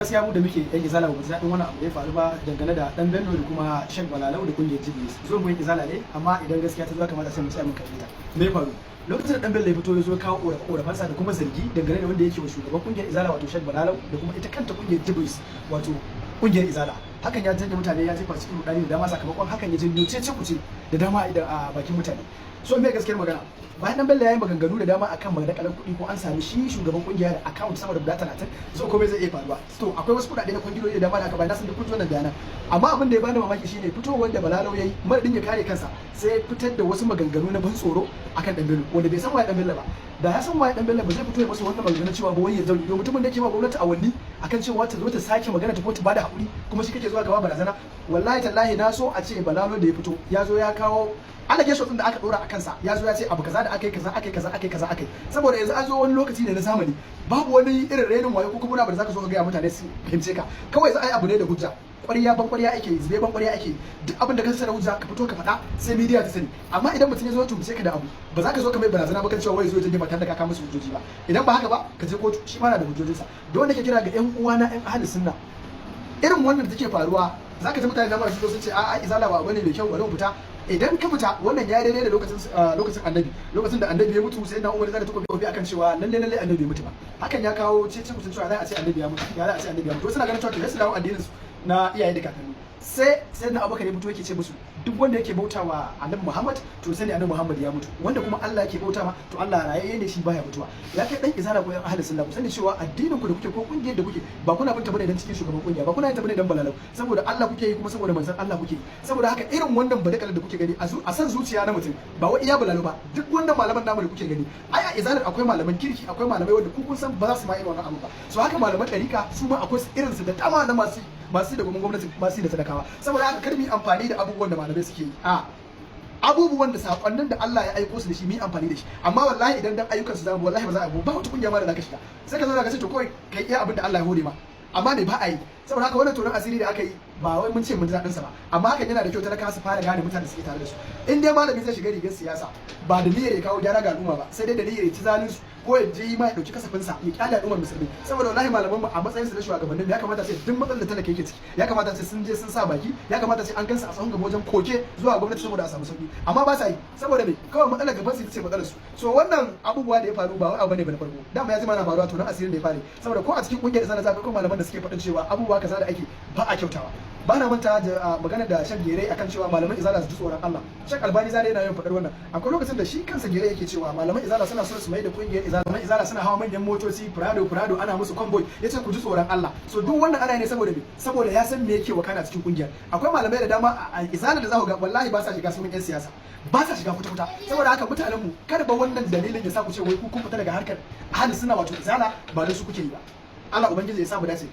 gaskiya mu da muke yan izala ba mu daɗin wannan abu da ya faru ba dangane da dan Bello da kuma Sheikh Balalau da kungiyar Jibris zo mu yan izala ne amma idan gaskiya ta zo kamata sai mu tsaya mun kalle ta me ya faru lokacin da dan Bello ya fito ya zo kawo korafansa da kuma zargi dangane da wanda yake wa shugaban kungiyar izala wato Sheikh Balalau da kuma ita kanta kungiyar Jibris wato kungiyar izala hakan ya janye mutane ya jefa cikin rudani da dama sakamakon hakan ya janyo cece kuce da dama a bakin mutane so me gaskiyar magana bayan dan Bello ya yi maganganu da dama akan madakalar kuɗi ko an sami shi shugaban kungiya da account sama da guda 30 so komai zai iya faruwa to akwai wasu kuɗaɗe na kungiyoyi da dama da aka bayar nasan da kun wannan bayanan amma abin da ya bani mamaki shine fitowar da Balalau yayi madadin ya kare kansa sai ya fitar da wasu maganganu na ban tsoro akan dan Bello wanda bai san waye dan Bello ba da ya san waye dan Bello ba zai fito ya masa wannan maganganu cewa ba wai ya zauni don mutumin da yake ma gwamnati awanni akan cewa ta zo ta sake magana ta ko ta bada hakuri kuma shi kake zuwa gaba barazana wallahi tallahi na so a ce Balalau da ya fito ya zo ya kawo allegation din da aka dora a kansa ya zo ya ce abu kaza da aka yi kaza aka yi kaza aka yi kaza aka yi saboda yanzu an zo wani lokaci ne na zamani babu wani irin renin wayo ko kuma da zaka zo ka ga mutane su fahimce ka kawai za a yi abu ne da hujja ƙwarya ban ƙwarya ake zube ban ƙwarya ake duk abin da ka sanar hujja ka fito ka faɗa sai media ta sani amma idan mutum ya zo tumce ka da abu ba za ka zo ka mai barazana ba kan cewa wai zo ya ba tare da ka kawo musu hujjoji ba idan ba haka ba ka je kotu shi ma na da hujjojinsa da wanda ke kira ga ƴan uwana ƴan ahli sunna irin wannan da take faruwa zaka ji mutane da mara sun ce a izala ba bane mai kyau bari mu fita idan ka fita wannan ya daidai da lokacin annabi lokacin da annabi ya mutu sai na umar zaka takobi akan cewa lalle annabi ya mutu ba hakan ya kawo cece kusan cewa za a ce annabi ya mutu ya za a ce annabi ya mutu suna ganin cewa to su dawo addinin su na iyaye da kakanni sai na abubakar ya mutu yake ce musu duk wanda yake bautawa annabi Muhammad to sai annabi Muhammad ya mutu wanda kuma Allah yake bauta ma to Allah rayayye ne shi baya mutuwa ya kai dan izala ko yan ahli sunna ku sani cewa addinin ku da kuke ko kungiyar da kuke ba kuna bin ta bane dan cikin shugaban kungiya ba kuna yin ta bane dan Balalau saboda Allah kuke yi kuma saboda manzon Allah kuke saboda haka irin wannan badakalar da kuke gani a san zuciya na mutum ba wai iya Balalau ba duk wannan malaman namu da kuke gani ai a izalar akwai malaman kirki akwai malamai wanda ku kun san ba za su ma irin wannan abu ba so haka malaman ɗarika su ma akwai irin su da dama na masu da gwamnati masu da sadakawa saboda haka kar mu yi amfani da abubuwan da malamai suke yi abubuwan da sakonnin da Allah ya aiko su da shi mu yi amfani da shi amma wallahi idan dan ayyukan su zamu wallahi ba za a ba wata kungiya ma da zaka shiga sai ka zo ka ce to kawai kai iya abin da Allah ya hore ma amma me ba a yi saboda haka wannan tonon asiri da aka yi ba wai mun ce mun ji daɗin sa ba amma hakan yana da kyau talaka su fara gane mutane suke tare da su in dai malami zai shiga rigar siyasa ba da niyyar ya kawo gyara ga al'umma ba sai dai da niyyar ya ci zalunci ko ya je ma ya dauki kasafin sa ya kyale al'ummar musulmi saboda wallahi malaman mu a matsayin su na shugabannin ya kamata sai duk matsalar da talaka yake ciki ya kamata sai sun je sun sa baki ya kamata sai an gansa a tsawon gaba wajen koke zuwa gwamnati saboda a samu sauki amma ba sa yi saboda me kawai matsalar gaban su ce matsalar su so wannan abubuwa da ya faru ba wai abu bane ba na farko dama ya ji mana faruwa to nan asirin da ya fare saboda ko a cikin kungiyar isa na zafi ko malaman da suke faɗin cewa abubuwa kaza da ake ba a kyautawa ba na manta da magana da shan gere akan cewa malaman izala su ji tsoron Allah Sheikh Albani zare yana yin faɗar wannan akwai lokacin da shi kansa gere yake cewa malaman izala suna so su mai da kungiyar izala suna hawa manyan motoci Prado ana musu convoy yace ku ji tsoron Allah so duk wannan ana ne saboda me saboda ya san me yake wakana cikin kungiyar akwai malamai da dama a izala da za ku ga wallahi ba sa shiga cikin yan siyasa ba sa shiga kuta saboda haka mutanen mu kada ba wannan dalilin ya sa ku ce wai ku kun fita daga harkar ahli sunna wato izala ba da su kuke yi ba Allah ubangiji ya sa mu dace